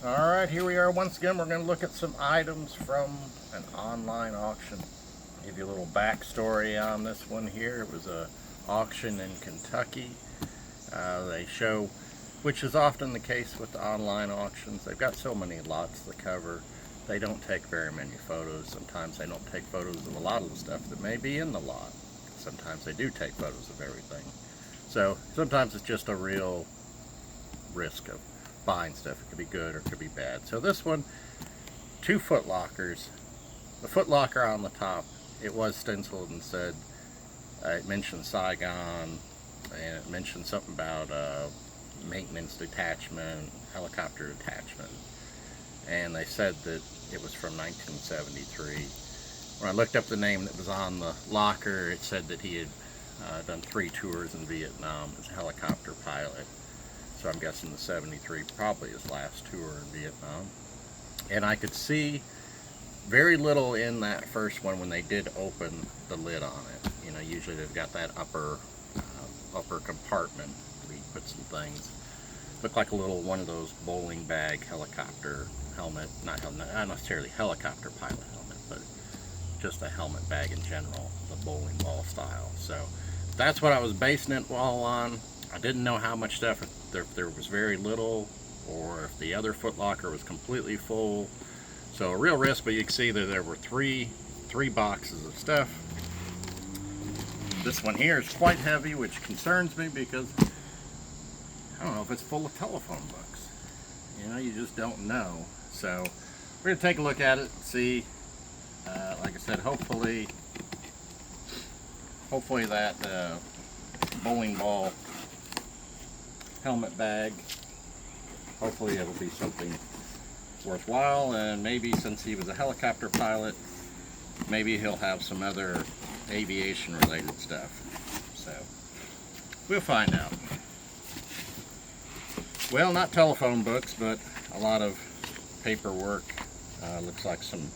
Alright, here we are once again. We're going to look at some items from an online auction. Give you a little backstory on this one here. It was a auction in Kentucky. They show, which is often the case with the online auctions, they've got so many lots to cover, they don't take very many photos. Sometimes they don't take photos of a lot of the stuff that may be in the lot. Sometimes they do take photos of everything. So sometimes it's just a real risk of buying stuff. It could be good or it could be bad. So this one, 2 Footlockers. The Footlocker on the top, it was stenciled and said, it mentioned Saigon, and it mentioned something about maintenance detachment, helicopter detachment, and they said that it was from 1973. When I looked up the name that was on the locker, it said that he had done 3 tours in Vietnam as a helicopter pilot. So I'm guessing the 73 probably his last tour in Vietnam. And I could see very little in that first one when they did open the lid on it. You know, usually they've got that upper compartment where you put some things. Looked like a little one of those bowling bag helicopter helmet, not necessarily helicopter pilot helmet, but just a helmet bag in general, the bowling ball style. So that's what I was basing it all on. I didn't know how much stuff, if there was very little, or if the other Footlocker was completely full. So a real risk, but you can see that there were three boxes of stuff. This one here is quite heavy, which concerns me because I don't know if it's full of telephone books. You know, you just don't know. So we're going to take a look at it and see. Like I said, hopefully that bowling ball helmet bag, hopefully it'll be something worthwhile, and maybe since he was a helicopter pilot, maybe he'll have some other aviation related stuff. So we'll find out. Well, not telephone books, but a lot of paperwork. Looks like some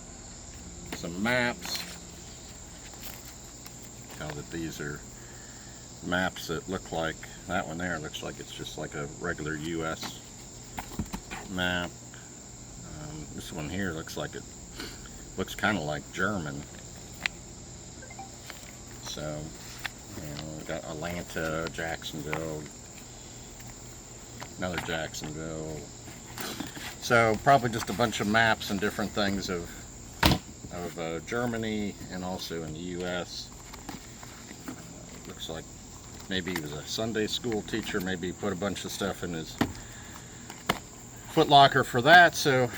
maps. Tell that these are maps that look like, that one there looks like it's just like a regular US map. This one here looks kind of like German. So, you know, we've got Atlanta, Jacksonville, another Jacksonville. So probably just a bunch of maps and different things of Germany and also in the US. Looks like maybe he was a Sunday school teacher. Maybe he put a bunch of stuff in his Footlocker for that. So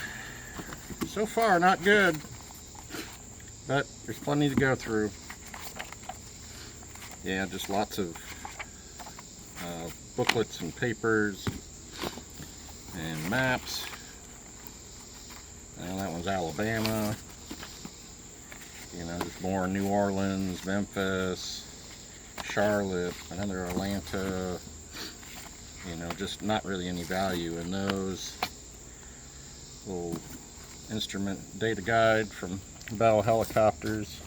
far not good, but there's plenty to go through. Yeah, just lots of booklets and papers and maps. And that one's Alabama. You know, there's more New Orleans, Memphis, Charlotte, another Atlanta. You know, just not really any value in those. Little instrument data guide from Bell Helicopters.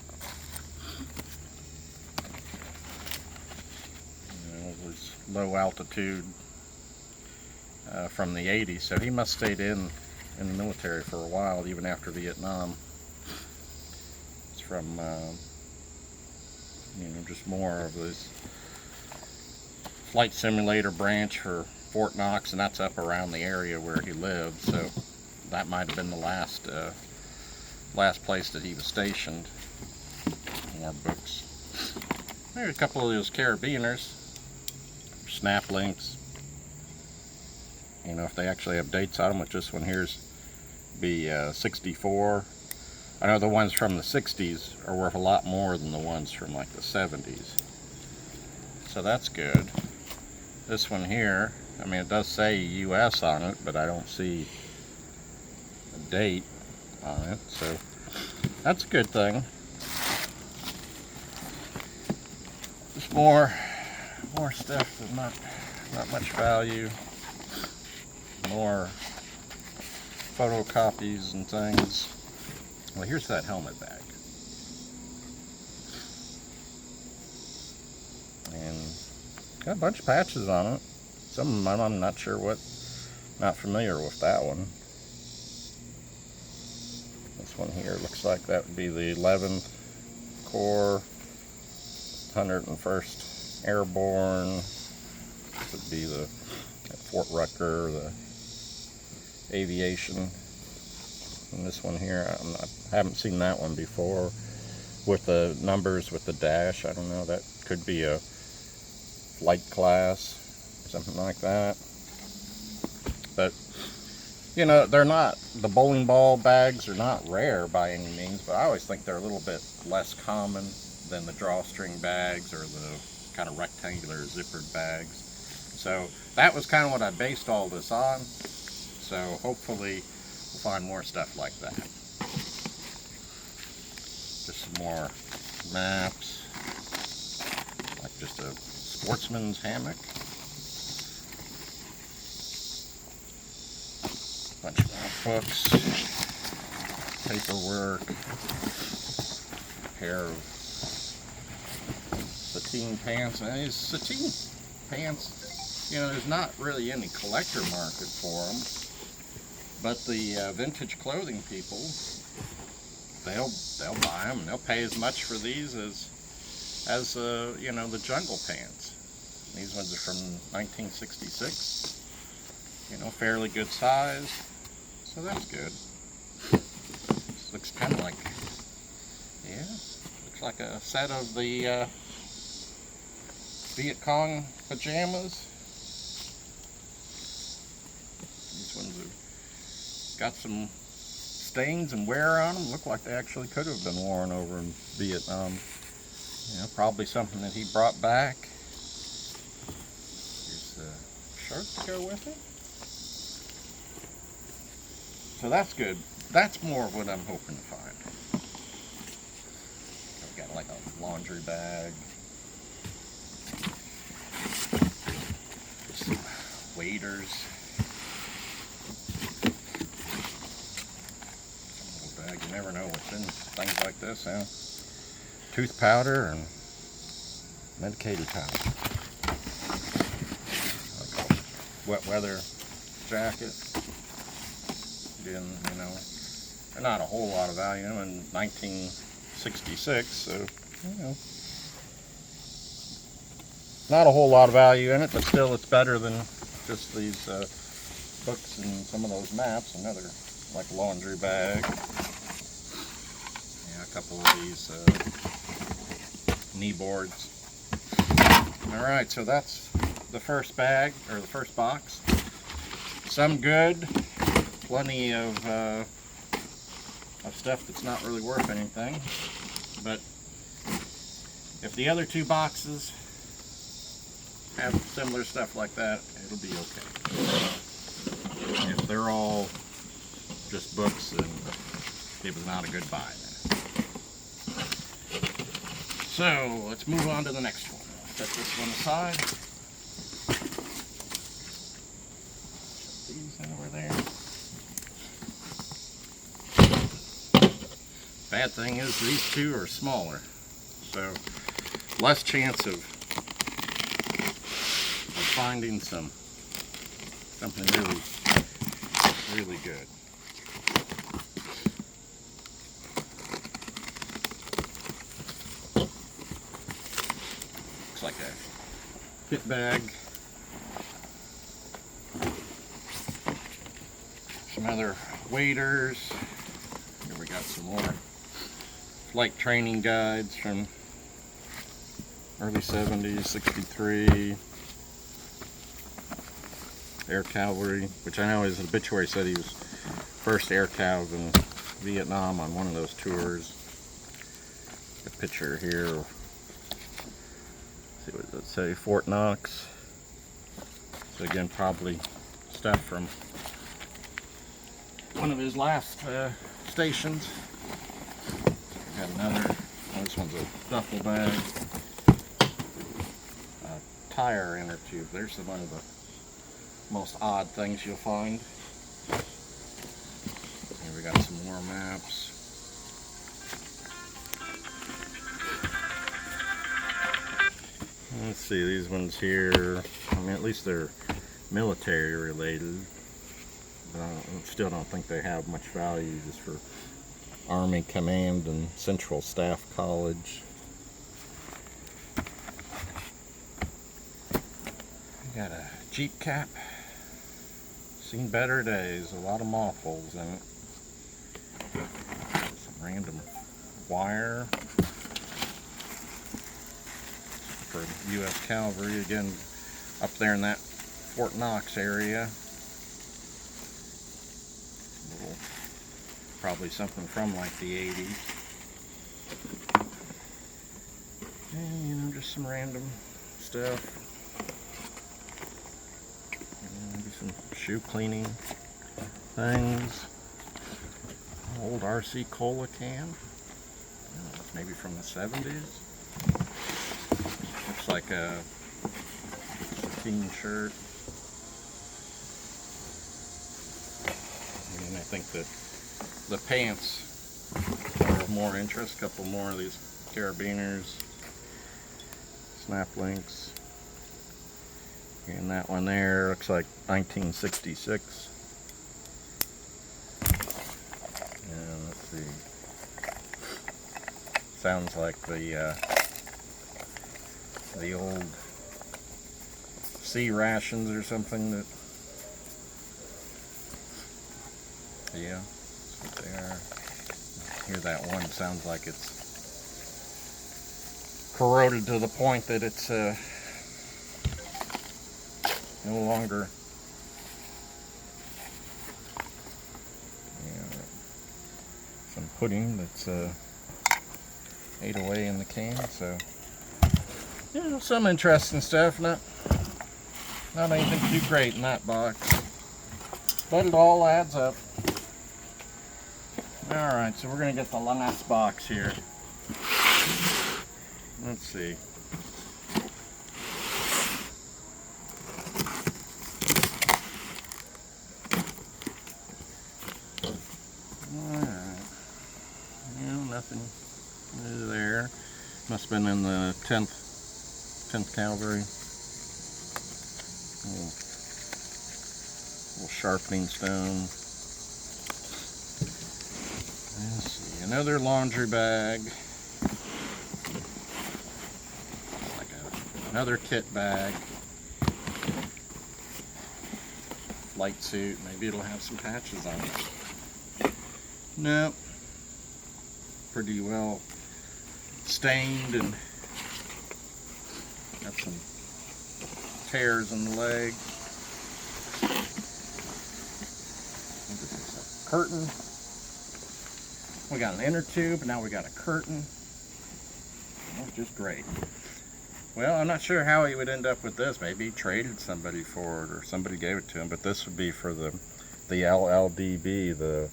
You know, it was low altitude from the 80s, so he must have stayed in the military for a while, even after Vietnam. It's from you know, just more of this flight simulator branch for Fort Knox, and that's up around the area where he lived. So that might have been the last place that he was stationed. More books. There's a couple of those carabiners, snap links. You know, if they actually have dates on them, which this one here's be 64. I know the ones from the 60s are worth a lot more than the ones from like the 70s. So that's good. This one here, I mean, it does say US on it, but I don't see a date on it, so that's a good thing. Just more stuff with not much value. More photocopies and things. Well, here's that helmet bag. And got a bunch of patches on it. Some of them I'm not sure what, not familiar with that one. This one here looks like that would be the 11th Corps, 101st Airborne. This would be the at Fort Rucker, the aviation. And this one here, I haven't seen that one before with the numbers with the dash. I don't know, that could be a flight class, something like that. But you know, they're not, the bowling ball bags are not rare by any means, but I always think they're a little bit less common than the drawstring bags or the kind of rectangular zippered bags. So that was kind of what I based all this on. So hopefully we'll find more stuff like that. Just some more maps, like just a sportsman's hammock. Bunch more books, paperwork, a pair of sateen pants. And these sateen pants, you know, there's not really any collector market for them, but the vintage clothing people, they'll buy them and they'll pay as much for these as you know, the jungle pants. These ones are from 1966. You know, fairly good size, so that's good. This looks kind of like, yeah, looks like a set of the Vietcong pajamas. These ones have got some stains and wear on them. Look like they actually could have been worn over in Vietnam. You know, probably something that he brought back. Here's the shirt to go with it. So that's good. That's more of what I'm hoping to find. I've got like a laundry bag. Some waders. Some little bag. You never know what's in things like this, huh? Tooth powder and medicated powder. Like a wet weather jacket. In, you know, they're not a whole lot of value in 1966, so, you know, not a whole lot of value in it, but still it's better than just these books and some of those maps. Another, like, laundry bag. Yeah, a couple of these knee boards. Alright, so that's the first bag, or the first box. Some good. Plenty of stuff that's not really worth anything, but if the other two boxes have similar stuff like that, it'll be okay. If they're all just books, then it was not a good buy then. So let's move on to the next one. Set this one aside. Set these over there. Bad thing is these two are smaller, so less chance of finding something really good. Looks like a kit bag. Some other waders. Here we got some more flight training guides from early 70s, 63. Air Cavalry, which I know his obituary said he was first Air Cav in Vietnam on one of those tours. A picture here. Let's see, what does it say? Fort Knox. So again, probably stuff from one of his last stations. Got another, oh, this one's a duffel bag. A tire inner tube. There's one of the most odd things you'll find. Here we got some more maps. Let's see, these ones here, I mean, at least they're military related, but I still don't think they have much value just for Army Command and Central Staff College. We got a Jeep cap. Seen better days. A lot of moth holes in it. Some random wire for U.S. Cavalry. Again, up there in that Fort Knox area. Probably something from like the 80s. And, you know, just some random stuff. Maybe some shoe cleaning things. Old RC Cola can. Maybe from the 70s. Looks like a teen shirt. And I think that the pants are of more interest. A couple more of these carabiners, snap links. And that one there looks like 1966. And let's see. Sounds like the old sea rations or something that, yeah. There. Hear that one, sounds like it's corroded to the point that it's no longer, some pudding that's ate away in the can. So yeah, some interesting stuff. Not anything too great in that box, but it all adds up. Alright, so we're going to get the last box here. Let's see. Alright. Yeah, nothing new there. Must have been in the 10th Cavalry. Little sharpening stone. Let's see, another laundry bag. Like another kit bag. Flight suit, maybe it'll have some patches on it. Nope. Pretty well stained and got some tears in the leg. This is a curtain. We got an inner tube, and now we got a curtain. That's just great. Well, I'm not sure how he would end up with this. Maybe he traded somebody for it, or somebody gave it to him. But this would be for the LLDB, the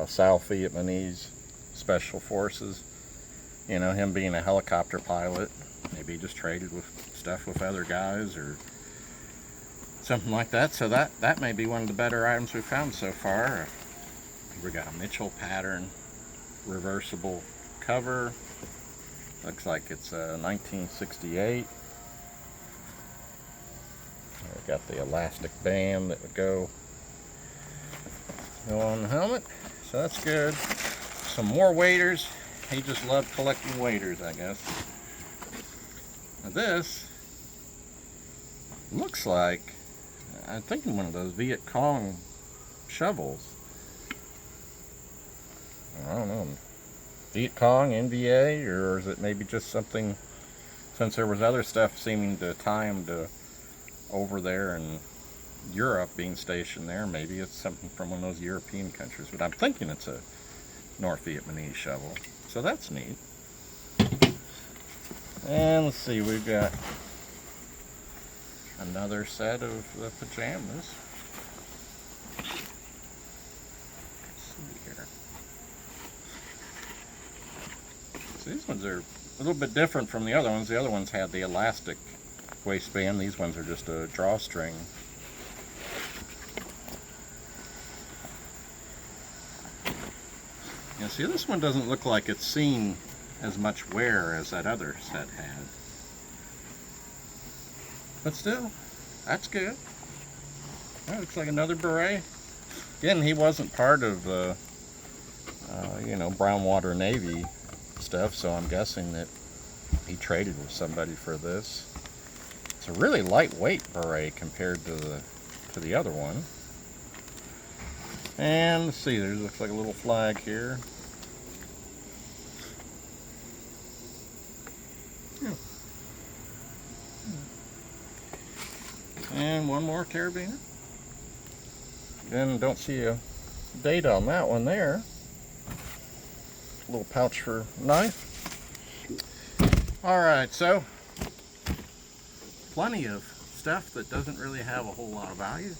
South Vietnamese Special Forces. You know, him being a helicopter pilot. Maybe he just traded with stuff with other guys, or something like that. So that may be one of the better items we've found so far. We got a Mitchell pattern reversible cover. Looks like it's 1968. We got the elastic band that would go on the helmet, so that's good. Some more waders. He just loved collecting waders, I guess. Now this looks like, I'm thinking one of those Vietcong shovels. I don't know, Vietcong, NVA, or is it maybe just something, since there was other stuff seeming to tie him to over there in Europe, being stationed there, maybe it's something from one of those European countries, but I'm thinking it's a North Vietnamese shovel, so that's neat. And let's see, we've got another set of the pajamas. So these ones are a little bit different from the other ones. The other ones had the elastic waistband. These ones are just a drawstring. Yeah, see, this one doesn't look like it's seen as much wear as that other set had. But still, that's good. That looks like another beret. Again, he wasn't part of you know, brown water navy stuff, so I'm guessing that he traded with somebody for this. It's a really lightweight beret compared to the other one. And let's see, there looks like a little flag here. And one more carabiner. Then don't see a date on that one there. A little pouch for knife. Alright, so plenty of stuff that doesn't really have a whole lot of value.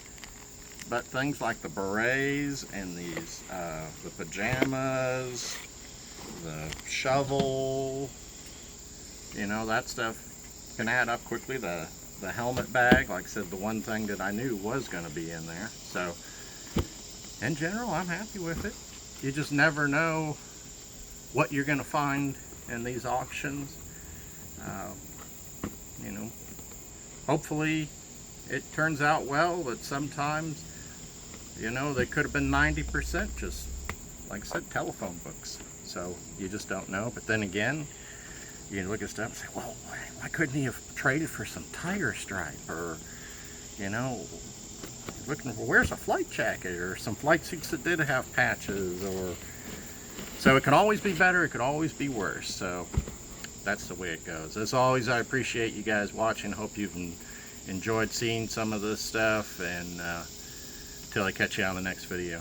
But things like the berets and these, the pajamas, the shovel, you know, that stuff can add up quickly. The helmet bag, like I said, the one thing that I knew was going to be in there. So, in general, I'm happy with it. You just never know what you're going to find in these auctions. You know, hopefully it turns out well, but sometimes, you know, they could have been 90% just, like I said, telephone books. So you just don't know. But then again, you look at stuff and say, well, why couldn't he have traded for some tiger stripe? Or, you know, looking for, where's a flight jacket? Or some flight suits that did have patches? Or, so it could always be better, it could always be worse. So that's the way it goes. As always, I appreciate you guys watching. Hope you've enjoyed seeing some of this stuff. And until I catch you on the next video.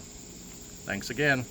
Thanks again.